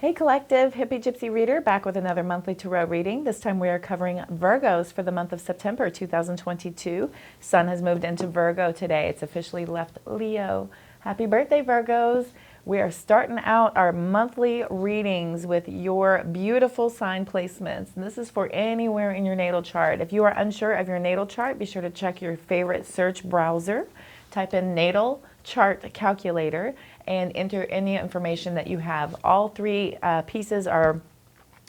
Hey Collective, Hippie Gypsy Reader back with another monthly tarot reading. This time we are covering Virgos for the month of September 2022. Sun has moved into Virgo today. It's officially left Leo. Happy birthday, Virgos. We are starting out our monthly readings with your beautiful sign placements. And this is for anywhere in your natal chart. If you are unsure of your natal chart, be sure to check your favorite search browser. Type in natal chart calculator and enter any information that you have. All three pieces are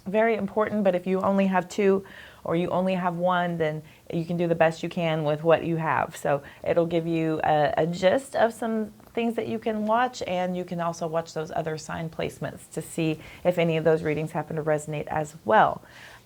very important, but if you only have two or you only have one, then you can do the best you can with what you have. So it'll give you a gist of some things that you can watch, and you can also watch those other sign placements to see if any of those readings happen to resonate as well.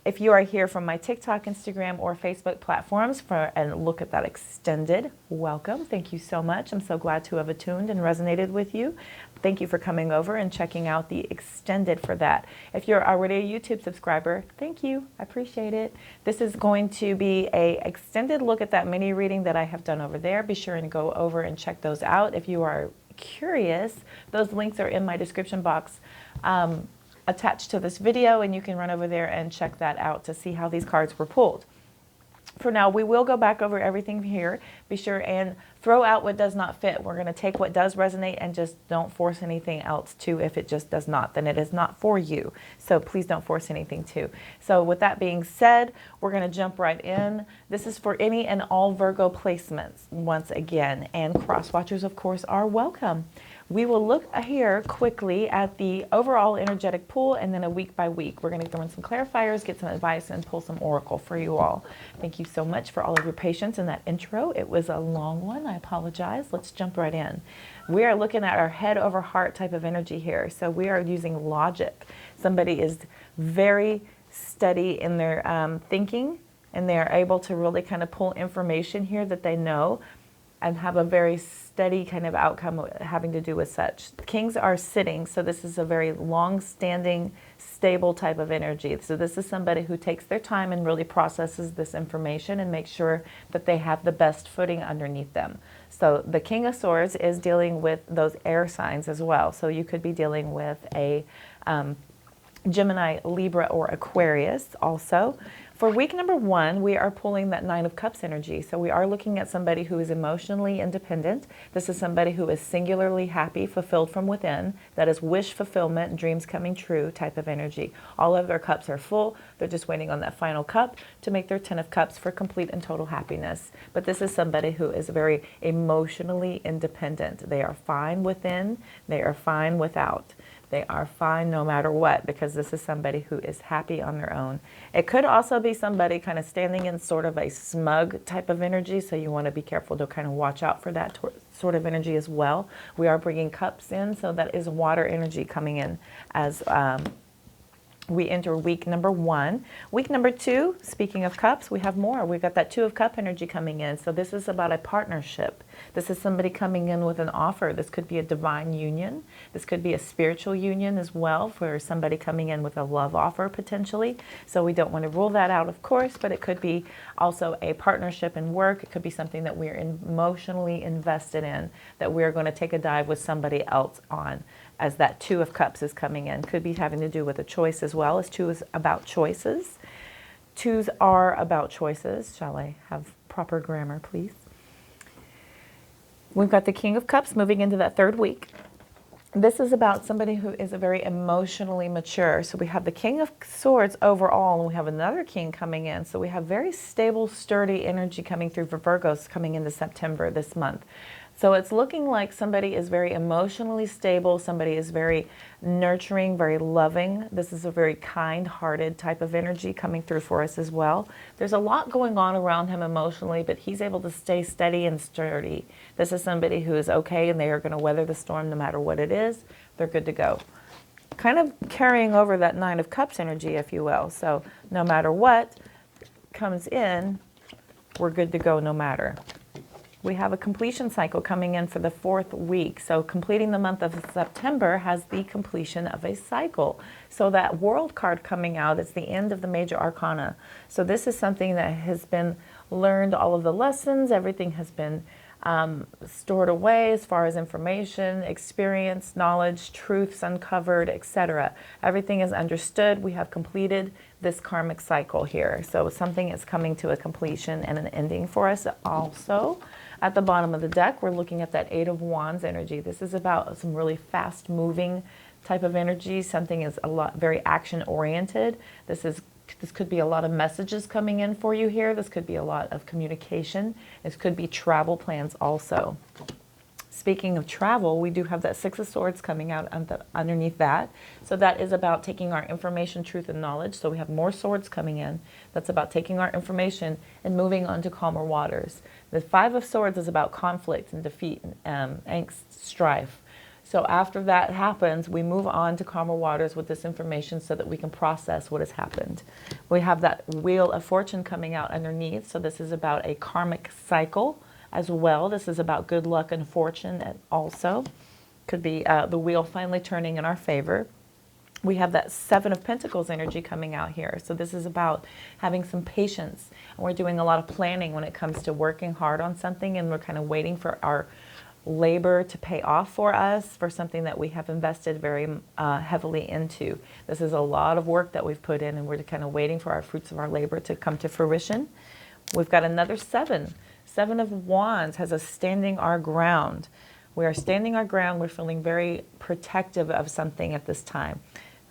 If you are here from my TikTok, Instagram, or Facebook platforms for a look at that extended, welcome. Thank you so much. I'm so glad to have attuned and resonated with you. Thank you for coming over and checking out the extended for that. If you're already a YouTube subscriber, thank you. I appreciate it. This is going to be an extended look at that mini reading that I have done over there. Be sure and go over and check those out. If you are curious, those links are in my description box attached to this video, and you can run over there and check that out to see how these cards were pulled. For now, we will go back over everything here. Be sure and throw out what does not fit. We're going to take what does resonate and just don't force anything else to. If it just does not, then it is not for you. So please don't force anything to. So with that being said, we're going to jump right in. This is for any and all Virgo placements once again, and cross watchers, of course, are welcome. We will look here quickly at the overall energetic pool and then a week by week. We're going to throw in some clarifiers, get some advice, and pull some oracle for you all. Thank you so much for all of your patience in that intro. It was a long one. I apologize. Let's jump right in. We are looking at our head over heart type of energy here. So we are using logic. Somebody is very steady in their thinking, and they are able to really kind of pull information here that they know and have a very steady kind of outcome having to do with such. Kings are sitting, so this is a very long-standing, stable type of energy. So this is somebody who takes their time and really processes this information and makes sure that they have the best footing underneath them. So the King of Swords is dealing with those air signs as well. So you could be dealing with a Gemini, Libra, or Aquarius also. For week number 1, we are pulling that Nine of Cups energy. So we are looking at somebody who is emotionally independent. This is somebody who is singularly happy, fulfilled from within. That is wish fulfillment, dreams coming true type of energy. All of their cups are full. They're just waiting on that final cup to make their 10 of Cups for complete and total happiness. But this is somebody who is very emotionally independent. They are fine within. They are fine without. They are fine no matter what, because this is somebody who is happy on their own. It could also be somebody kind of standing in sort of a smug type of energy, so you want to be careful to kind of watch out for that sort of energy as well. We are bringing cups in, so that is water energy coming in as we enter week number 1. Week number 2, speaking of cups, we have more. We've got that Two of Cup energy coming in. So this is about a partnership. This is somebody coming in with an offer. This could be a divine union. This could be a spiritual union as well, for somebody coming in with a love offer potentially. So we don't want to rule that out, of course, but it could be also a partnership in work. It could be something that we're emotionally invested in, that we're going to take a dive with somebody else on, as that Two of Cups is coming in. Could be having to do with a choice as well, as two is about choices. Twos are about choices. Shall I have proper grammar, please? We've got the King of Cups moving into that 3rd week. This is about somebody who is a very emotionally mature. So we have the King of Swords overall, and we have another king coming in. So we have very stable, sturdy energy coming through for Virgos coming into September this month. So it's looking like somebody is very emotionally stable. Somebody is very nurturing, very loving. This is a very kind-hearted type of energy coming through for us as well. There's a lot going on around him emotionally, but he's able to stay steady and sturdy. This is somebody who is okay, and they are going to weather the storm no matter what it is. They're good to go. Kind of carrying over that Nine of Cups energy, if you will. So no matter what comes in, we're good to go no matter. We have a completion cycle coming in for the 4th week. So completing the month of September has the completion of a cycle. So that World card coming out is the end of the major arcana. So this is something that has been learned, all of the lessons, everything has been stored away as far as information, experience, knowledge, truths uncovered, etc. Everything is understood. We have completed this karmic cycle here. So something is coming to a completion and an ending for us. Also, at the bottom of the deck, we're looking at that Eight of Wands energy. This is about some really fast moving type of energy. Something is very action oriented. This could be a lot of messages coming in for you here. This could be a lot of communication. This could be travel plans also. Speaking of travel, we do have that Six of Swords coming out underneath that. So that is about taking our information, truth, and knowledge. So we have more swords coming in. That's about taking our information and moving on to calmer waters. The Five of Swords is about conflict and defeat, angst, strife. So after that happens, we move on to calmer waters with this information so that we can process what has happened. We have that Wheel of Fortune coming out underneath. So this is about a karmic cycle as well. This is about good luck and fortune, and also could be the wheel finally turning in our favor. We have that Seven of Pentacles energy coming out here. So this is about having some patience. And we're doing a lot of planning when it comes to working hard on something, and we're kind of waiting for our labor to pay off for us for something that we have invested very heavily into. This is a lot of work that we've put in, and we're kind of waiting for our fruits of our labor to come to fruition. We've got another seven. Seven of Wands has us standing our ground. We are standing our ground. We're feeling very protective of something at this time.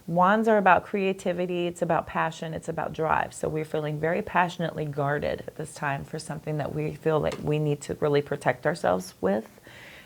Wands are about creativity. It's about passion. It's about drive. So we're feeling very passionately guarded at this time for something that we feel like we need to really protect ourselves with.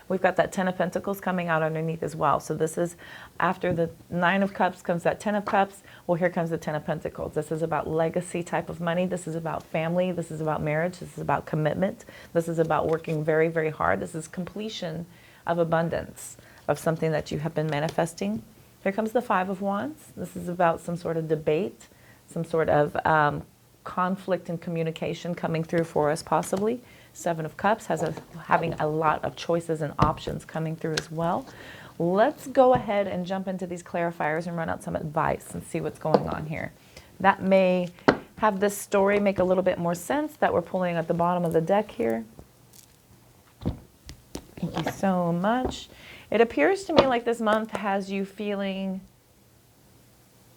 We've got that Ten of Pentacles coming out underneath as well. So this is after the Nine of Cups comes that Ten of Cups. Well, here comes the Ten of Pentacles. This is about legacy type of money. This is about family. This is about marriage. This is about commitment. This is about working very, very hard. This is completion of abundance of something that you have been manifesting. Here comes the Five of Wands. This is about some sort of debate, some sort of conflict and communication coming through for us possibly. Seven of Cups has us having a lot of choices and options coming through as well. Let's go ahead and jump into these clarifiers and run out some advice and see what's going on here. That may have this story make a little bit more sense that we're pulling at the bottom of the deck here. Thank you so much. It appears to me like this month has you feeling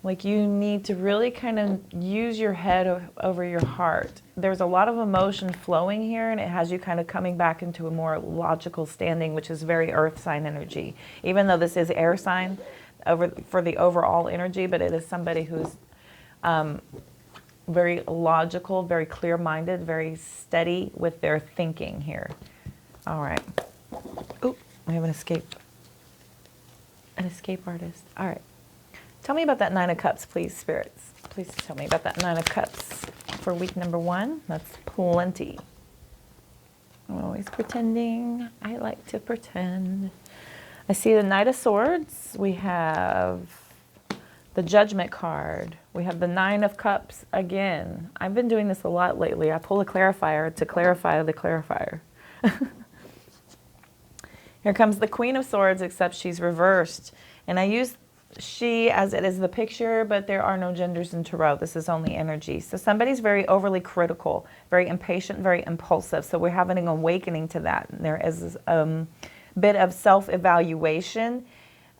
like you need to really kind of use your head over your heart. There's a lot of emotion flowing here, and it has you kind of coming back into a more logical standing, which is very earth sign energy. Even though this is air sign for the overall energy, but it is somebody who's very logical, very clear-minded, very steady with their thinking here. All right. Oh, we have an escape artist. All right. Tell me about that Nine of Cups, please, spirits. Please tell me about that Nine of Cups for week number 1. That's plenty. I'm always pretending. I like to pretend. I see the Knight of Swords. We have the Judgment card. We have the Nine of Cups again. I've been doing this a lot lately. I pull a clarifier to clarify the clarifier. Here comes the Queen of Swords, except she's reversed. And I use she as it is the picture, but there are no genders in Tarot. This is only energy. So somebody's very overly critical, very impatient, very impulsive. So we're having an awakening to that. There is a bit of self-evaluation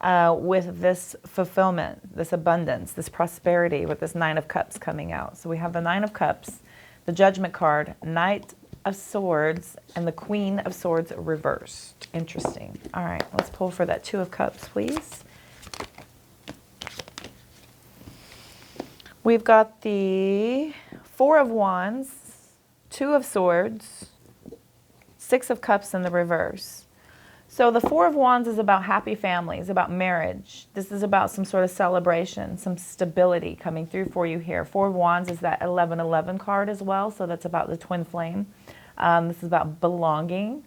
with this fulfillment, this abundance, this prosperity with this Nine of Cups coming out. So we have the Nine of Cups, the Judgment card, Knight of Swords, and the Queen of Swords reversed. Interesting. All right, let's pull for that Two of Cups, please. We've got the Four of Wands, Two of Swords, Six of Cups in the reverse. So the Four of Wands is about happy families, about marriage. This is about some sort of celebration, some stability coming through for you here. Four of Wands is that 1111 card as well, so that's about the twin flame. This is about belonging,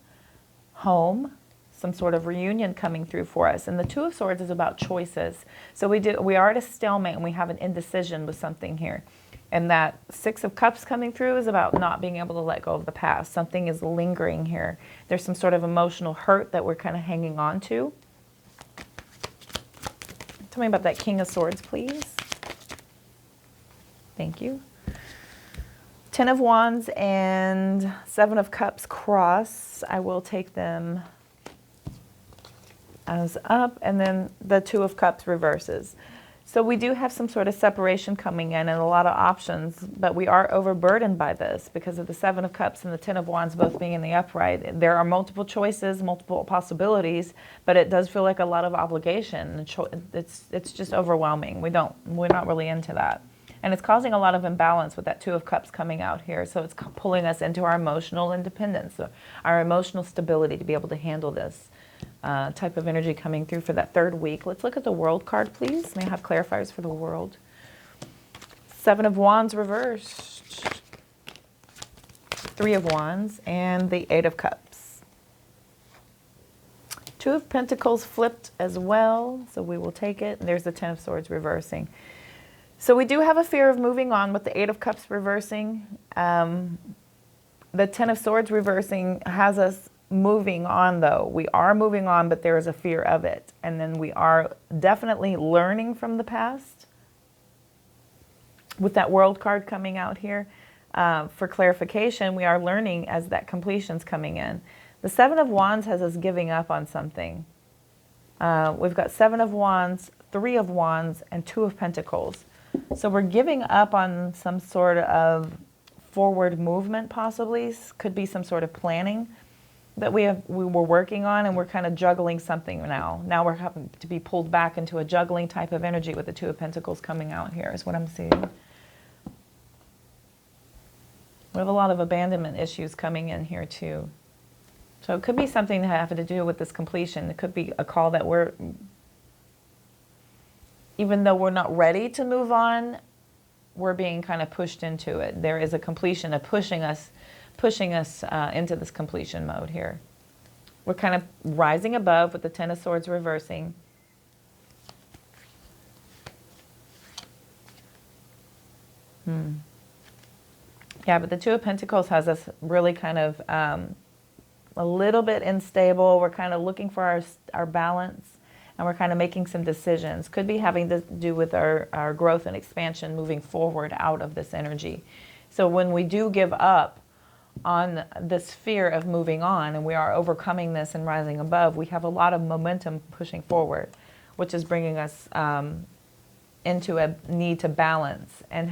home, some sort of reunion coming through for us. And the Two of Swords is about choices. So we are at a stalemate and we have an indecision with something here. And that Six of Cups coming through is about not being able to let go of the past. Something is lingering here. There's some sort of emotional hurt that we're kind of hanging on to. Tell me about that King of Swords, please. Thank you. Ten of Wands and Seven of Cups cross. I will take them as up, and then the Two of Cups reverses. So we do have some sort of separation coming in and a lot of options, but we are overburdened by this because of the Seven of Cups and the Ten of Wands both being in the upright. There are multiple choices, multiple possibilities, but it does feel like a lot of obligation. It's just overwhelming. We're not really into that. And it's causing a lot of imbalance with that Two of Cups coming out here. So it's pulling us into our emotional independence, our emotional stability to be able to handle this type of energy coming through for that third week. Let's look at the World card, please. May I have clarifiers for the World? Seven of Wands reversed. Three of Wands and the Eight of Cups. Two of Pentacles flipped as well, so we will take it. And there's the Ten of Swords reversing. So we do have a fear of moving on with the Eight of Cups reversing. The Ten of Swords reversing has us moving on, though. We are moving on, but there is a fear of it. And then we are definitely learning from the past. With that World card coming out here, for clarification, we are learning as that completion's coming in. The Seven of Wands has us giving up on something. We've got Seven of Wands, Three of Wands, and Two of Pentacles. So we're giving up on some sort of forward movement, possibly. Could be some sort of planning that we were working on, and we're kind of juggling something now. Now we're having to be pulled back into a juggling type of energy with the Two of Pentacles coming out here is what I'm seeing. We have a lot of abandonment issues coming in here too. So it could be something that have to do with this completion. It could be a call that even though we're not ready to move on, we're being kind of pushed into it. There is a completion of pushing us into this completion mode here. We're kind of rising above with the Ten of Swords reversing. Yeah, but the Two of Pentacles has us really kind of a little bit unstable. We're kind of looking for our balance. And we're kind of making some decisions. Could be having to do with our growth and expansion moving forward out of this energy. So when we do give up on this fear of moving on and we are overcoming this and rising above, we have a lot of momentum pushing forward, which is bringing us into a need to balance and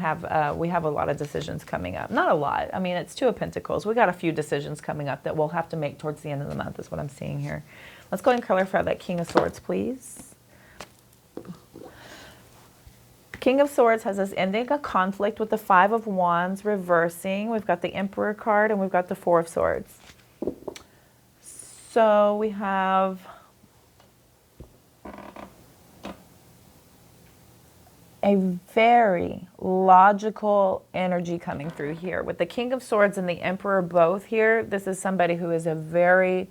we have a lot of decisions coming up. Not a lot. I mean, it's Two of Pentacles. We got a few decisions coming up that we'll have to make towards the end of the month is what I'm seeing here. Let's go ahead and clarify that King of Swords, please. King of Swords has us ending a conflict with the Five of Wands reversing. We've got the Emperor card and we've got the Four of Swords. So we have a very logical energy coming through here. With the King of Swords and the Emperor both here, this is somebody who is a very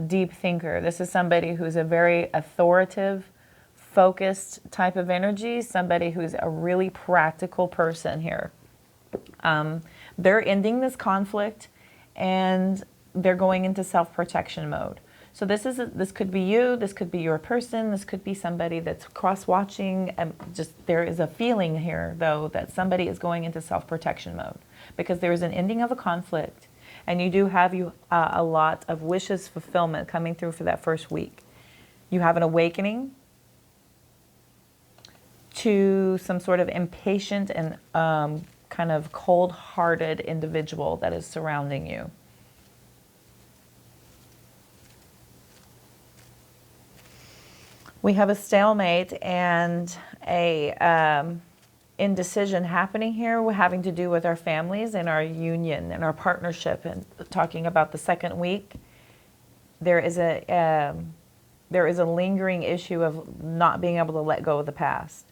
deep thinker. This is somebody who's a very authoritative, focused type of energy, somebody who's a really practical person here. They're ending this conflict and they're going into self-protection mode. So this could be you, this could be your person, this could be somebody that's cross-watching. There is a feeling here, though, that somebody is going into self-protection mode because there is an ending of a conflict. And you do have a lot of wishes fulfillment coming through for that first week. You have an awakening to some sort of impatient and kind of cold-hearted individual that is surrounding you. We have a stalemate and a indecision happening here. We're having to do with our families and our union and our partnership. And talking about the second week, there is a lingering issue of not being able to let go of the past.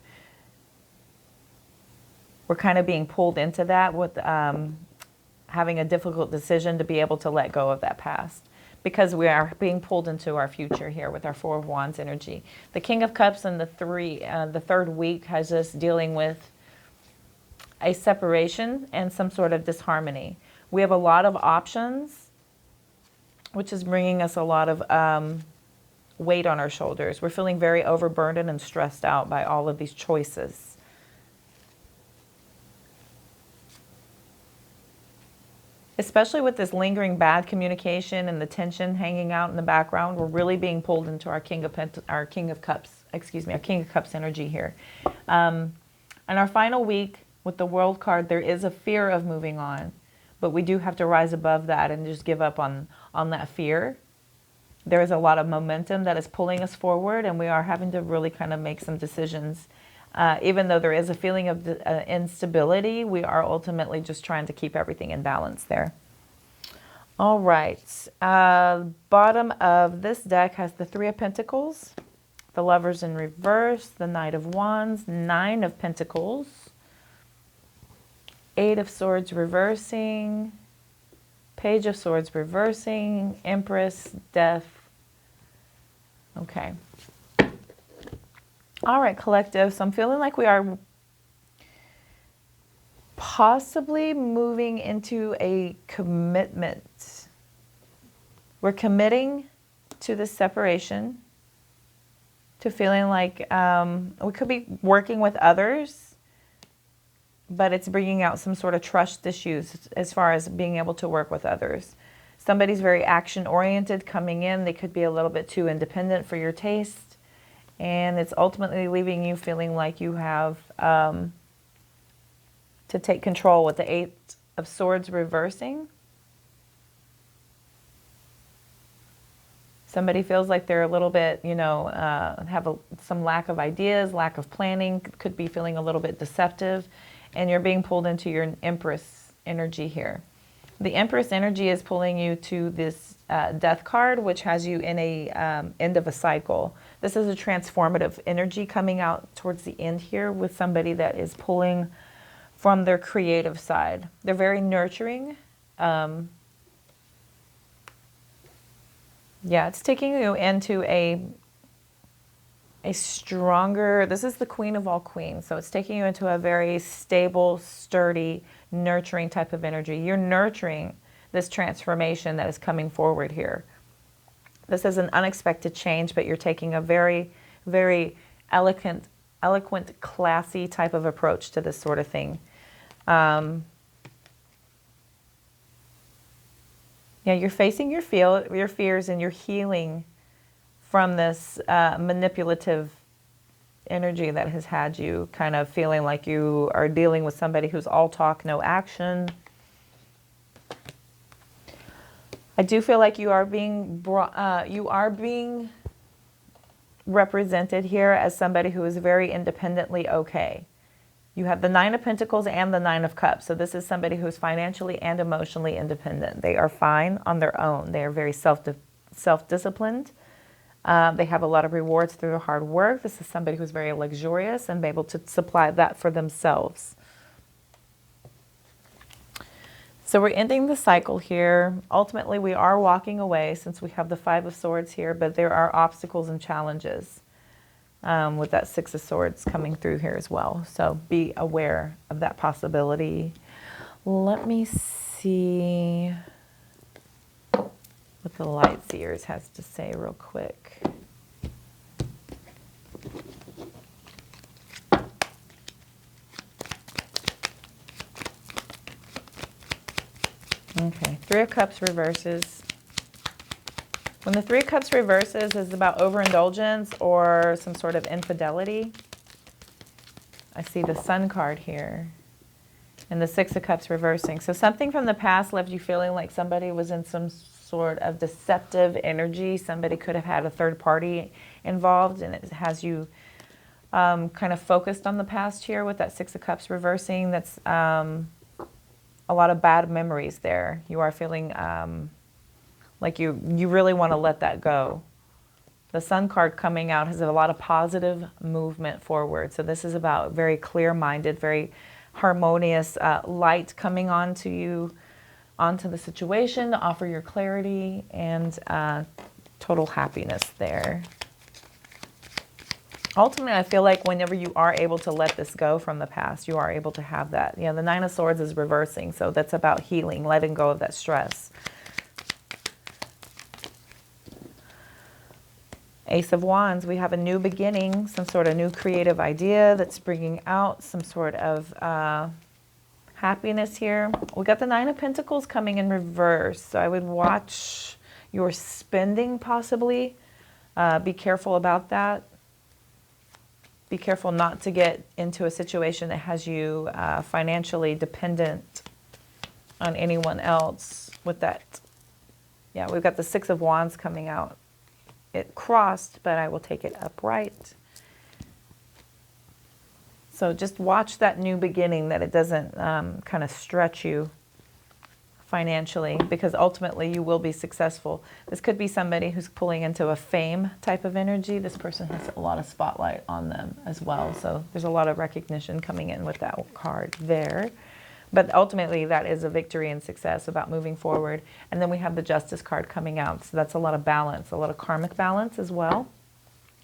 We're kind of being pulled into that with having a difficult decision to be able to let go of that past, because we are being pulled into our future here with our Four of Wands energy. The King of Cups and the third week has us dealing with a separation and some sort of disharmony. We have a lot of options, which is bringing us a lot of weight on our shoulders. We're feeling very overburdened and stressed out by all of these choices. especially with this lingering bad communication and the tension hanging out in the background, we're really being pulled into our King of Cups, our King of Cups energy here. In our final week with the World card, there is a fear of moving on, but we do have to rise above that and just give up on that fear. There is a lot of momentum that is pulling us forward, and we are having to really kind of make some decisions. Even though there is a feeling of instability, we are ultimately just trying to keep everything in balance there. All right. Bottom of this deck has the Three of Pentacles, the Lovers in reverse, the Knight of Wands, Nine of Pentacles, Eight of Swords reversing, Page of Swords reversing, Empress, Death. Okay. All right, collective. So I'm feeling like we are possibly moving into a commitment. We're committing to this separation, to feeling like we could be working with others, but it's bringing out some sort of trust issues as far as being able to work with others. Somebody's very action-oriented coming in. They could be a little bit too independent for your taste. And it's ultimately leaving you feeling like you have to take control with the Eight of Swords reversing. Somebody feels like they're a little bit, have some lack of ideas, lack of planning, could be feeling a little bit deceptive. And you're being pulled into your Empress energy here. The Empress energy is pulling you to this Death card, which has you in a end of a cycle. This is a transformative energy coming out towards the end here with somebody that is pulling from their creative side. They're very nurturing. Yeah, it's taking you into a stronger, this is the Queen of all queens, so it's taking you into a very stable, sturdy, nurturing type of energy. You're nurturing this transformation that is coming forward here. This is an unexpected change, but you're taking a very, very eloquent, classy type of approach to this sort of thing. Yeah, you're facing your fears and you're healing from this manipulative energy that has had you kind of feeling like you are dealing with somebody who's all talk, no action. I do feel like you are being represented here as somebody who is very independently okay. You have the Nine of Pentacles and the Nine of Cups. So this is somebody who is financially and emotionally independent. They are fine on their own. They are very self-disciplined. They have a lot of rewards through their hard work. This is somebody who's very luxurious and be able to supply that for themselves. So we're ending the cycle here. Ultimately, we are walking away since we have the Five of Swords here, but there are obstacles and challenges with that Six of Swords coming through here as well. So be aware of that possibility. Let me see what the Light Seers has to say real quick. Okay, Three of Cups reverses. When the Three of Cups reverses, is about overindulgence or some sort of infidelity. I see the Sun card here and the Six of Cups reversing. So something from the past left you feeling like somebody was in some sort of deceptive energy. Somebody could have had a third party involved, and it has you kind of focused on the past here with that Six of Cups reversing. That's a lot of bad memories there. You are feeling like you really want to let that go. The Sun card coming out has a lot of positive movement forward. So this is about very clear-minded, very harmonious light coming onto you, onto the situation to offer your clarity and total happiness there. Ultimately, I feel like whenever you are able to let this go from the past, you are able to have that. You know, the Nine of Swords is reversing, so that's about healing, letting go of that stress. Ace of Wands, we have a new beginning, some sort of new creative idea that's bringing out some sort of, happiness here. We got the Nine of Pentacles coming in reverse. So I would watch your spending possibly. Be careful about that. Be careful not to get into a situation that has you financially dependent on anyone else with that. Yeah, we've got the Six of Wands coming out. It crossed, but I will take it upright. So just watch that new beginning, that it doesn't kind of stretch you financially, because ultimately you will be successful. This could be somebody who's pulling into a fame type of energy. This person has a lot of spotlight on them as well. So there's a lot of recognition coming in with that card there. But ultimately that is a victory and success about moving forward. And then we have the Justice card coming out. So that's a lot of balance, a lot of karmic balance as well.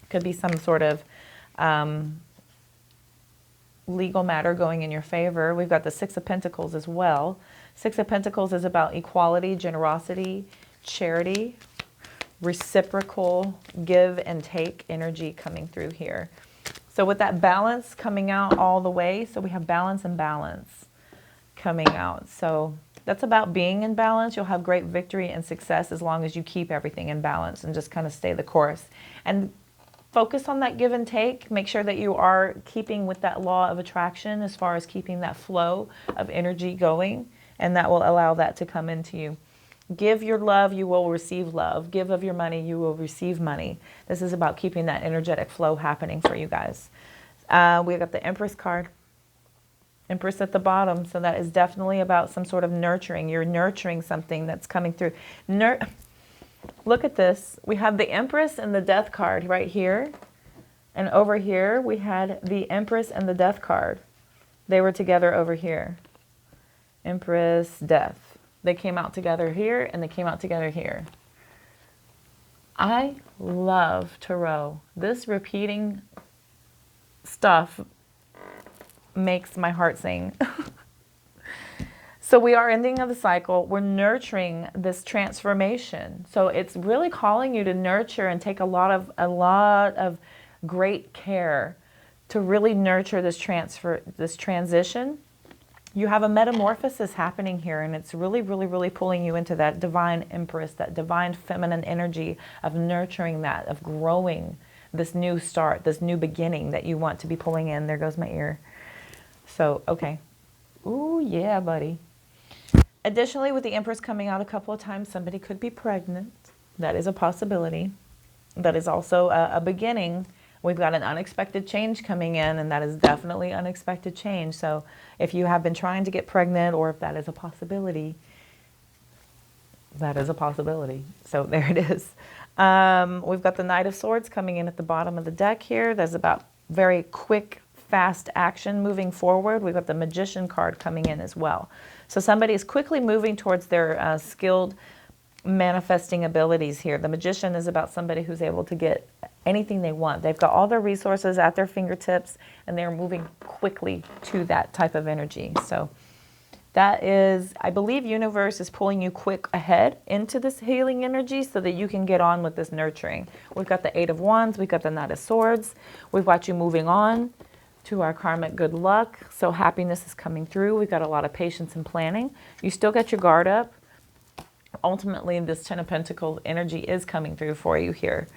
Could be some sort of legal matter going in your favor. We've got the Six of Pentacles as well. Six of Pentacles is about equality, generosity, charity, reciprocal give and take energy coming through here. So with that balance coming out all the way, so we have balance and balance coming out. So that's about being in balance. You'll have great victory and success as long as you keep everything in balance and just kind of stay the course. And focus on that give and take. Make sure that you are keeping with that law of attraction as far as keeping that flow of energy going, and that will allow that to come into you. Give your love, you will receive love. Give of your money, you will receive money. This is about keeping that energetic flow happening for you guys. We got the Empress card. Empress at the bottom. So that is definitely about some sort of nurturing. You're nurturing something that's coming through. Look at this. We have the Empress and the Death card right here. And over here, we had the Empress and the Death card. They were together over here. Empress, Death. They came out together here, and they came out together here. I love Tarot. This repeating stuff makes my heart sing. So we are ending of the cycle. We're nurturing this transformation. So it's really calling you to nurture and take a lot of great care to really nurture this transition. You have a metamorphosis happening here, and it's really, really, really pulling you into that divine Empress, that divine feminine energy of nurturing that, of growing this new start, this new beginning that you want to be pulling in. There goes my ear. So, okay. Ooh, yeah, buddy. Additionally, with the Empress coming out a couple of times, somebody could be pregnant. That is a possibility. That is also a beginning. We've got an unexpected change coming in, and that is definitely unexpected change. So if you have been trying to get pregnant, or if that is a possibility, that is a possibility. So there it is. We've got the Knight of Swords coming in at the bottom of the deck here. That's about very quick, fast action moving forward. We've got the Magician card coming in as well. So somebody is quickly moving towards their skilled manifesting abilities here. The Magician is about somebody who's able to get anything they want. They've got all their resources at their fingertips, and they're moving quickly to that type of energy. So that is, I believe universe is pulling you quick ahead into this healing energy so that you can get on with this nurturing. We've got the Eight of Wands. We've got the Knight of Swords. We've got you moving on to our karmic good luck. So happiness is coming through. We've got a lot of patience and planning. You still got your guard up. Ultimately, this Ten of Pentacles energy is coming through for you here.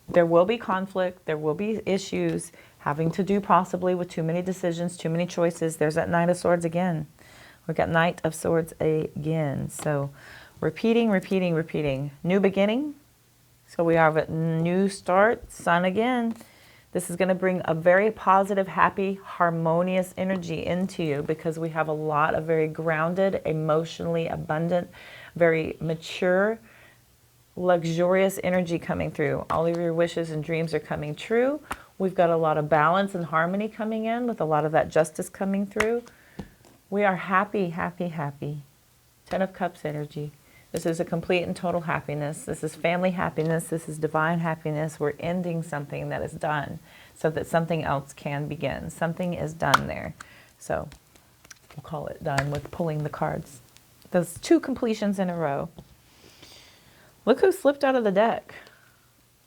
There will be conflict. There will be issues having to do possibly with too many decisions, too many choices. There's that Knight of Swords again. We've got Knight of Swords again. So repeating, repeating, repeating. New beginning. So we have a new start. Sun again. This is going to bring a very positive, happy, harmonious energy into you, because we have a lot of very grounded, emotionally abundant, very mature, luxurious energy coming through. All of your wishes and dreams are coming true. We've got a lot of balance and harmony coming in with a lot of that justice coming through. We are happy, happy, happy. Ten of Cups energy. This is a complete and total happiness. This is family happiness. This is divine happiness. We're ending something that is done so that something else can begin. Something is done there. So we'll call it done with pulling the cards. Those two completions in a row. Look who slipped out of the deck.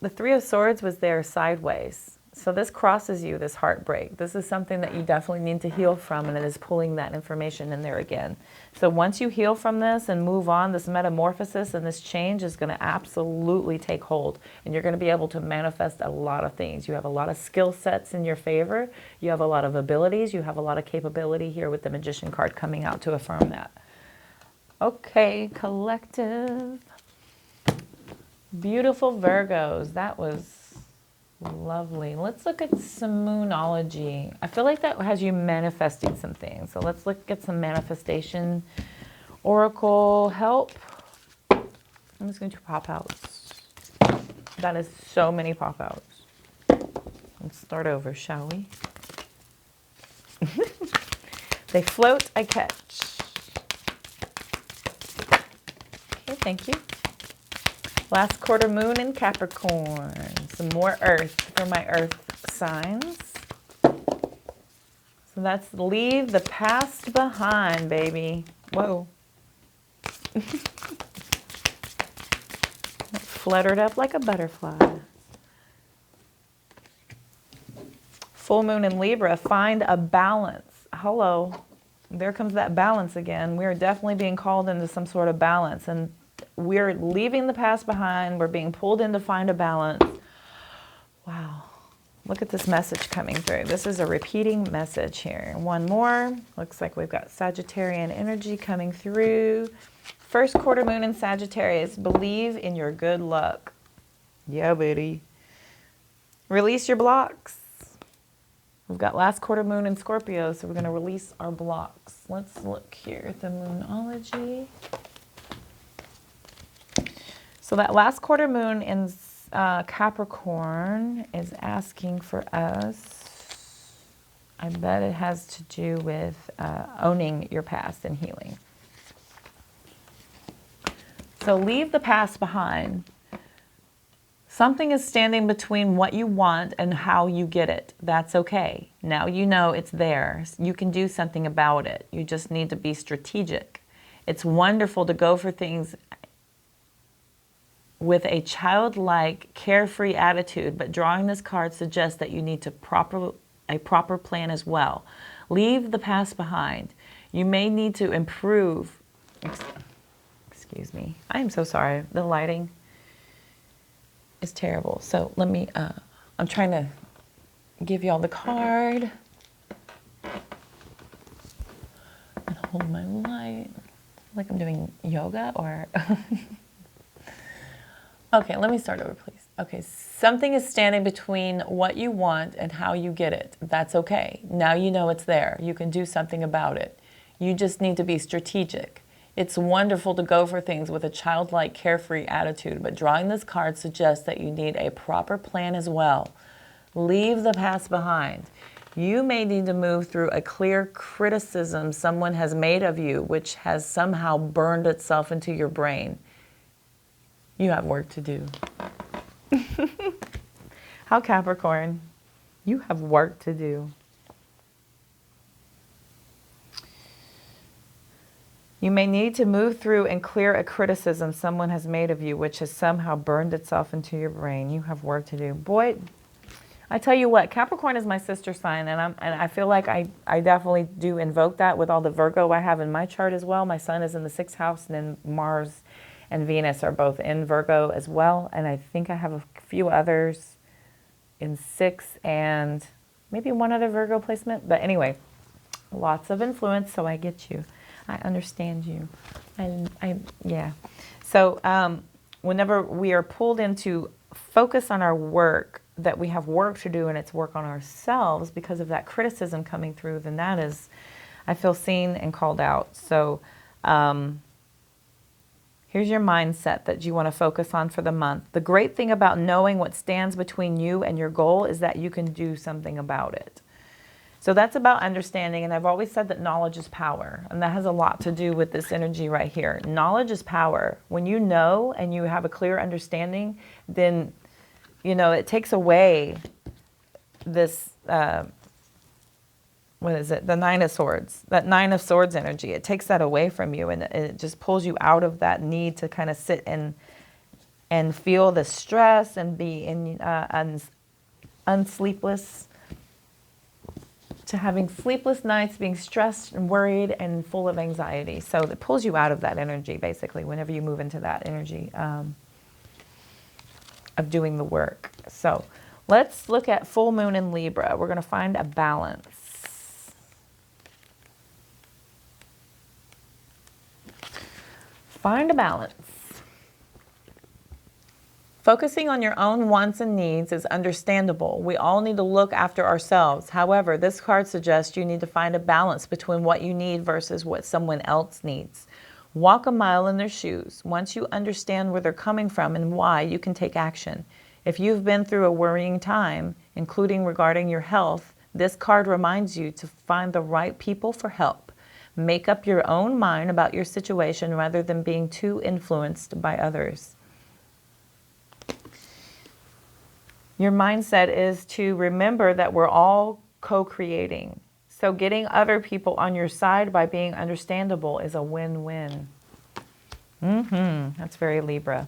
The Three of Swords was there sideways. So this crosses you, this heartbreak. This is something that you definitely need to heal from, and it is pulling that information in there again. So once you heal from this and move on, this metamorphosis and this change is going to absolutely take hold, and you're going to be able to manifest a lot of things. You have a lot of skill sets in your favor. You have a lot of abilities. You have a lot of capability here with the Magician card coming out to affirm that. Okay, collective. Beautiful Virgos. That was lovely. Let's look at some Moonology. I feel like that has you manifesting some things. So let's look at some manifestation. Oracle help. I'm just going to do pop outs. That is so many pop outs. Let's start over, shall we? They float, I catch. Okay, thank you. Last quarter moon in Capricorn. Some more earth for my earth signs. So that's leave the past behind, baby. Whoa. Fluttered up like a butterfly. Full moon in Libra. Find a balance. Hello. There comes that balance again. We're definitely being called into some sort of balance. And we're leaving the past behind. We're being pulled in to find a balance. Wow. Look at this message coming through. This is a repeating message here. One more. Looks like we've got Sagittarian energy coming through. First quarter moon in Sagittarius. Believe in your good luck. Yeah, buddy. Release your blocks. We've got last quarter moon in Scorpio, so we're going to release our blocks. Let's look here at the Moonology. So that last quarter moon in Capricorn is asking for us, I bet it has to do with owning your past and healing. So leave the past behind. Something is standing between what you want and how you get it. That's okay. Now you know it's there. You can do something about it. You just need to be strategic. It's wonderful to go for things with a childlike, carefree attitude, but drawing this card suggests that you need to a proper plan as well. Leave the past behind. You may need to improve. Excuse me. I am so sorry. The lighting is terrible. So let me, I'm trying to give y'all the card and hold my light like I'm doing yoga or... Okay, let me start over, please. Okay, something is standing between what you want and how you get it. That's okay. Now you know it's there. You can do something about it. You just need to be strategic. It's wonderful to go for things with a childlike, carefree attitude, but drawing this card suggests that you need a proper plan as well. Leave the past behind. You may need to move through a clear criticism someone has made of you, which has somehow burned itself into your brain. You have work to do. How Capricorn? You have work to do. You may need to move through and clear a criticism someone has made of you, which has somehow burned itself into your brain. You have work to do. Boy, I tell you what, Capricorn is my sister sign, and I feel like I definitely do invoke that with all the Virgo I have in my chart as well. My sun is in the 6th house, and then Mars and Venus are both in Virgo as well. And I think I have a few others in 6 and maybe one other Virgo placement. But anyway, lots of influence, so I get you. I understand you. Yeah. So whenever we are pulled into focus on our work, that we have work to do and it's work on ourselves because of that criticism coming through, then that is, I feel seen and called out. So here's your mindset that you want to focus on for the month. The great thing about knowing what stands between you and your goal is that you can do something about it. So that's about understanding, and I've always said that knowledge is power, and that has a lot to do with this energy right here. Knowledge is power. When you know and you have a clear understanding, then, you know, it takes away this, what is it? The 9 of Swords, that 9 of Swords energy. It takes that away from you, and it just pulls you out of that need to kind of sit and feel the stress and be in unsleepless, to having sleepless nights, being stressed and worried and full of anxiety. So it pulls you out of that energy, basically, whenever you move into that energy of doing the work. So let's look at full moon in Libra. We're going to find a balance. Find a balance. Focusing on your own wants and needs is understandable. We all need to look after ourselves. However, this card suggests you need to find a balance between what you need versus what someone else needs. Walk a mile in their shoes. Once you understand where they're coming from and why, you can take action. If you've been through a worrying time, including regarding your health, this card reminds you to find the right people for help. Make up your own mind about your situation rather than being too influenced by others. Your mindset is to remember that we're all co-creating. So getting other people on your side by being understandable is a win-win. That's very Libra.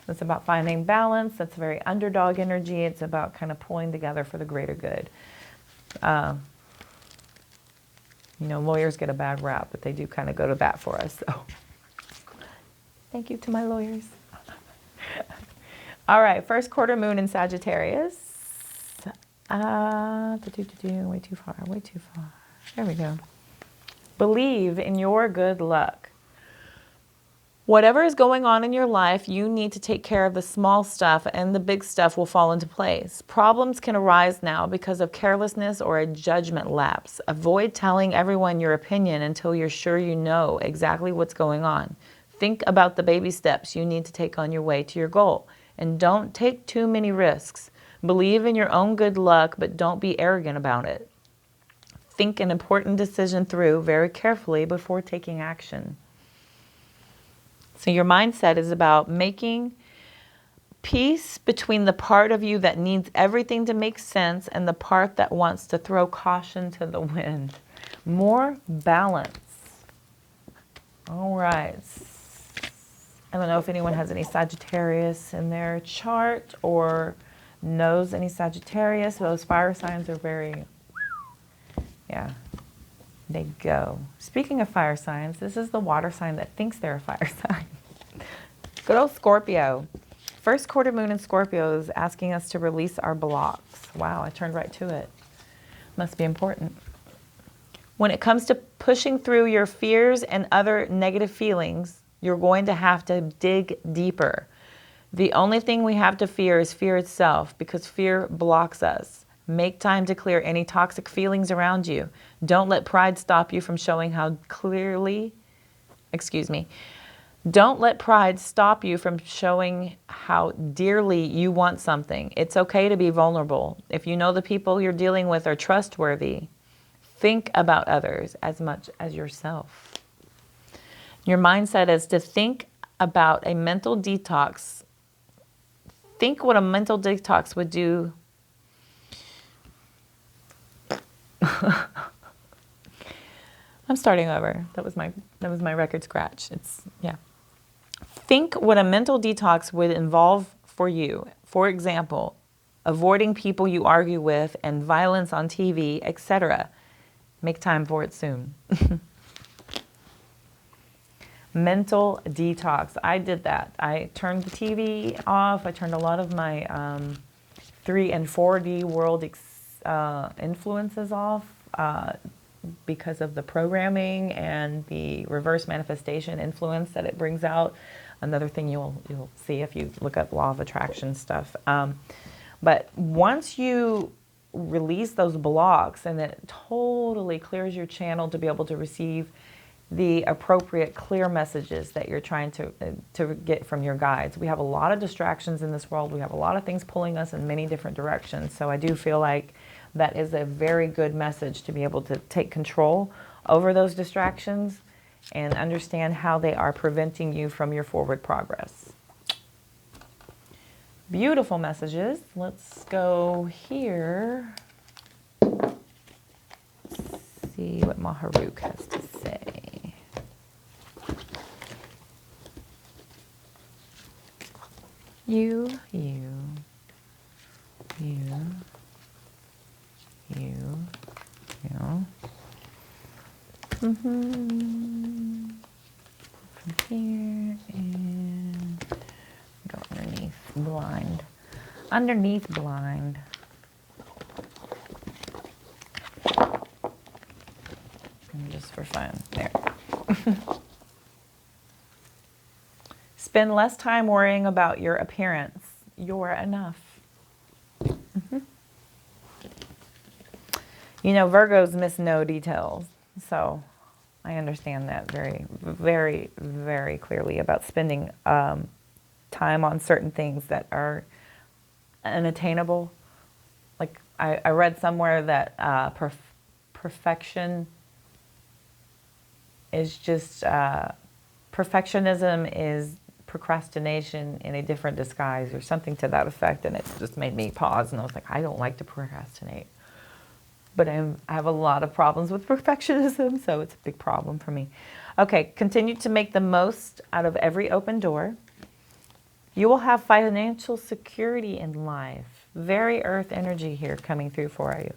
It's about finding balance. That's very underdog energy. It's about kind of pulling together for the greater good. You know, lawyers get a bad rap, but they do kind of go to bat for us. So thank you to my lawyers. All right, first quarter moon in Sagittarius. Way too far, way too far. There we go. Believe in your good luck. Whatever is going on in your life, you need to take care of the small stuff and the big stuff will fall into place. Problems can arise now because of carelessness or a judgment lapse. Avoid telling everyone your opinion until you're sure you know exactly what's going on. Think about the baby steps you need to take on your way to your goal. And don't take too many risks. Believe in your own good luck, but don't be arrogant about it. Think an important decision through very carefully before taking action. So your mindset is about making peace between the part of you that needs everything to make sense and the part that wants to throw caution to the wind. More balance. All right. I don't know if anyone has any Sagittarius in their chart or knows any Sagittarius. Those fire signs are very, yeah, they go. Speaking of fire signs, this is the water sign that thinks they're a fire sign. Good old Scorpio. First quarter moon in Scorpio is asking us to release our blocks. Wow, I turned right to it. Must be important. When it comes to pushing through your fears and other negative feelings, you're going to have to dig deeper. The only thing we have to fear is fear itself, because fear blocks us. Make time to clear any toxic feelings around you. Don't let pride stop you from showing how clearly, don't let pride stop you from showing how dearly you want something. It's okay to be vulnerable. If you know the people you're dealing with are trustworthy, think about others as much as yourself. Your mindset is to think about a mental detox. Think what a mental detox would do. I'm starting over. That was my record scratch. Think what a mental detox would involve for you. For example, avoiding people you argue with and violence on TV, etc. Make time for it soon. Mental detox. I did that. I turned the TV off. I turned a lot of my 3 and 4D world influences off because of the programming and the reverse manifestation influence that it brings out. Another thing you'll see if you look up law of attraction stuff. But once you release those blocks, and it totally clears your channel to be able to receive the appropriate clear messages that you're trying to get from your guides. We have a lot of distractions in this world. We have a lot of things pulling us in many different directions. So I do feel like that is a very good message to be able to take control over those distractions and understand how they are preventing you from your forward progress. Beautiful messages. Let's go here. Let's see what Mahrukh has to say. You. From here and go underneath blind. Underneath blind. And just for fun. There. Spend less time worrying about your appearance. You're enough. You know, Virgos miss no details. So I understand that very, very, very clearly about spending time on certain things that are unattainable. Like I read somewhere that perfection is just, perfectionism is procrastination in a different disguise or something to that effect. And it just made me pause and I was like, I don't like to procrastinate. But I have a lot of problems with perfectionism, so it's a big problem for me. Okay, continue to make the most out of every open door. You will have financial security in life. Very earth energy here coming through for you.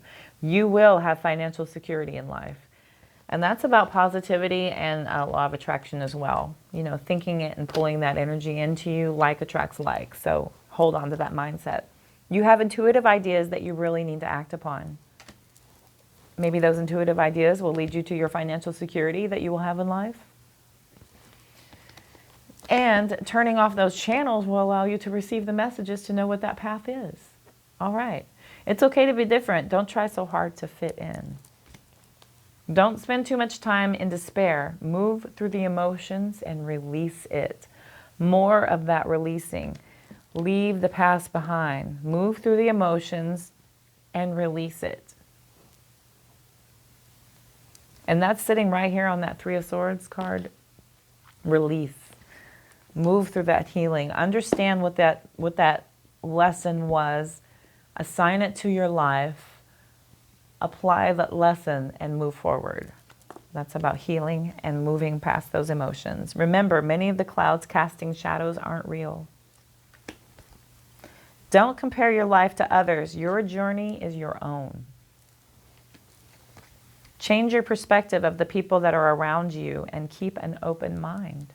You will have financial security in life. And that's about positivity and law of attraction as well. You know, thinking it and pulling that energy into you, like attracts like. So hold on to that mindset. You have intuitive ideas that you really need to act upon. Maybe those intuitive ideas will lead you to your financial security that you will have in life. And turning off those channels will allow you to receive the messages to know what that path is. All right. It's okay to be different. Don't try so hard to fit in. Don't spend too much time in despair. Move through the emotions and release it. More of that releasing. Leave the past behind. Move through the emotions and release it. And that's sitting right here on that Three of Swords card. Release. Move through that healing. Understand what that lesson was. Assign it to your life. Apply that lesson and move forward. That's about healing and moving past those emotions. Remember, many of the clouds casting shadows aren't real. Don't compare your life to others. Your journey is your own. Change your perspective of the people that are around you and keep an open mind.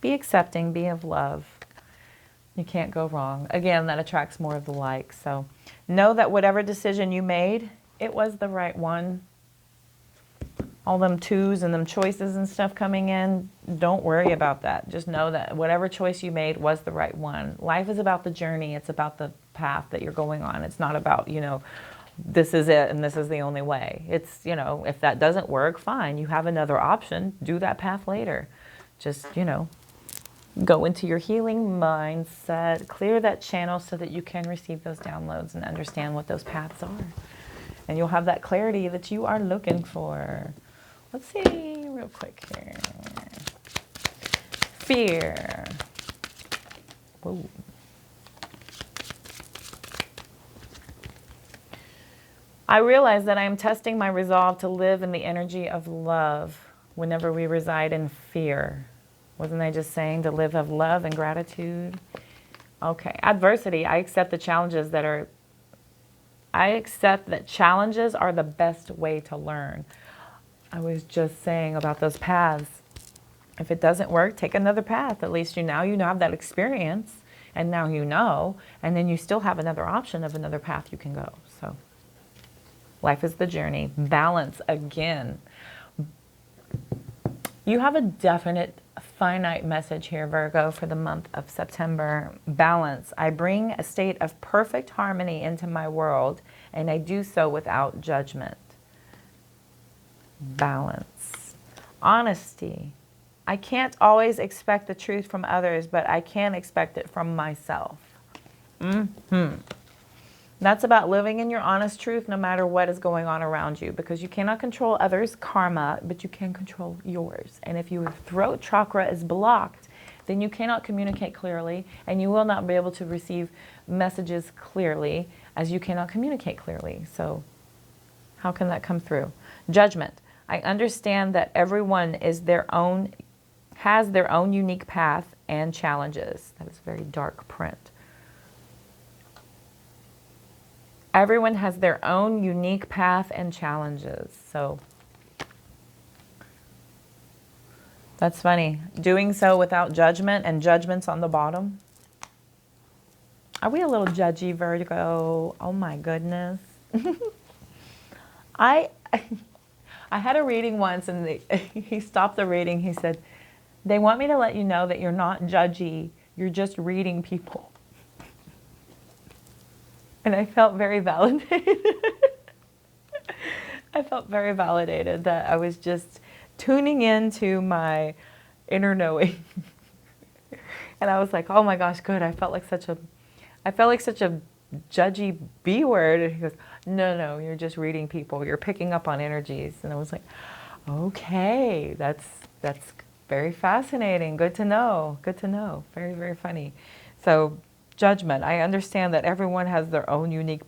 Be accepting, be of love. You can't go wrong. Again, that attracts more of the like. So know that whatever decision you made, it was the right one. All them twos and them choices and stuff coming in, don't worry about that. Just know that whatever choice you made was the right one. Life is about the journey. It's about the path that you're going on. It's not about, you know, this is it and this is the only way. It's, you know, if that doesn't work, fine. You have another option. Do that path later. Just, you know, go into your healing mindset, clear that channel so that you can receive those downloads and understand what those paths are. And you'll have that clarity that you are looking for. Let's see real quick here. Fear. Whoa. I realize that I am testing my resolve to live in the energy of love whenever we reside in fear. Wasn't I just saying to live of love and gratitude? Okay. Adversity. I accept the challenges that are... I accept that challenges are the best way to learn. I was just saying about those paths. If it doesn't work, take another path. At least you have that experience, and now you know, and then you still have another option of another path you can go. So life is the journey. Balance again. You have a definite finite message here, Virgo, for the month of September. Balance. I bring a state of perfect harmony into my world, and I do so without judgment. Balance. Honesty. I can't always expect the truth from others, but I can expect it from myself. That's about living in your honest truth no matter what is going on around you, because you cannot control others' karma, but you can control yours. And if your throat chakra is blocked, then you cannot communicate clearly, and you will not be able to receive messages clearly as you cannot communicate clearly. So how can that come through? Judgment. I understand that everyone has their own unique path and challenges. That is very dark print. Everyone has their own unique path and challenges. So That's funny. Doing so without judgment, and judgment's on the bottom. Are we a little judgy, Virgo? Oh my goodness. I I had a reading once, and he stopped the reading. He said, "They want me to let you know that you're not judgy. You're just reading people." And I felt very validated. I felt very validated that I was just tuning into my inner knowing. And I was like, "Oh my gosh, good." I felt like such a judgy B word. And he goes, no, you're just reading people. You're picking up on energies. And I was like, okay, that's very fascinating. Good to know. Good to know. Very, very funny. So judgment. I understand that everyone has their own unique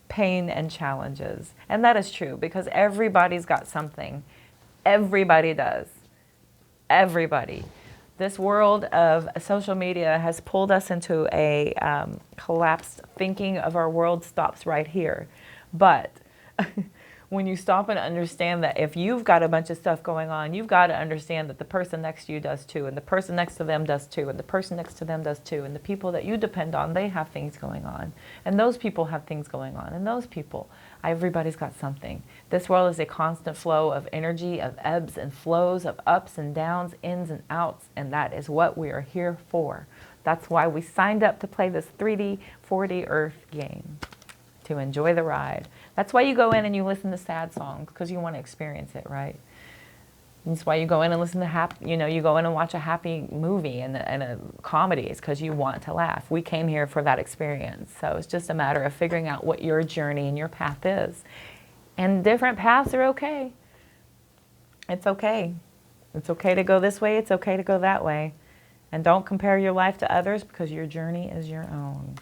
pain and challenges. And that is true because everybody's got something. Everybody does. Everybody. This world of social media has pulled us into a collapsed thinking of our world stops right here. But when you stop and understand that if you've got a bunch of stuff going on, you've got to understand that the person next to you does too, and the person next to them does too, and the person next to them does too, and the people that you depend on, they have things going on, and those people have things going on, and those people, everybody's got something. This world is a constant flow of energy, of ebbs and flows, of ups and downs, ins and outs, and that is what we are here for. That's why we signed up to play this 3D, 4D Earth game, to enjoy the ride. That's why you go in and you listen to sad songs, because you want to experience it, right? That's why you go in and listen to you go in and watch a happy movie and a comedy. It's because you want to laugh. We came here for that experience. So it's just a matter of figuring out what your journey and your path is. And different paths are okay. It's okay. It's okay to go this way. It's okay to go that way. And don't compare your life to others, because your journey is your own.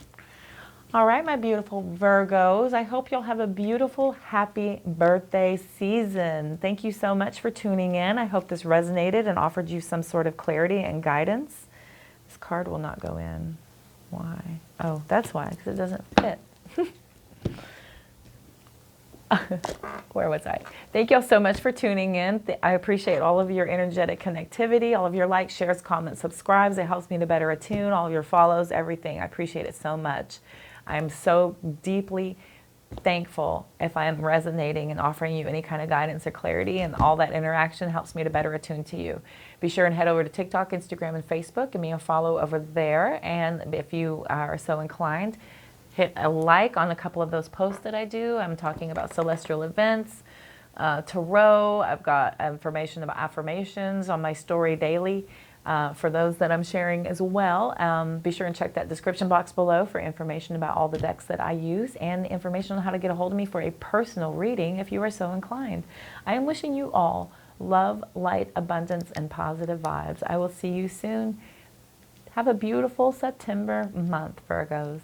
All right, my beautiful Virgos, I hope you'll have a beautiful, happy birthday season. Thank you so much for tuning in. I hope this resonated and offered you some sort of clarity and guidance. This card will not go in. Why? Oh, that's why, because it doesn't fit. Where was I? Thank you all so much for tuning in. I appreciate all of your energetic connectivity, all of your likes, shares, comments, subscribes. It helps me to better attune, all of your follows, everything. I appreciate it so much. I'm so deeply thankful if I am resonating and offering you any kind of guidance or clarity, and all that interaction helps me to better attune to you. Be sure and head over to TikTok, Instagram, and Facebook. Give me a follow over there. And if you are so inclined, hit a like on a couple of those posts that I do. I'm talking about celestial events, tarot. I've got information about affirmations on my story daily. For those that I'm sharing as well. Be sure and check that description box below for information about all the decks that I use and information on how to get a hold of me for a personal reading if you are so inclined. I am wishing you all love, light, abundance, and positive vibes. I will see you soon. Have a beautiful September month, Virgos.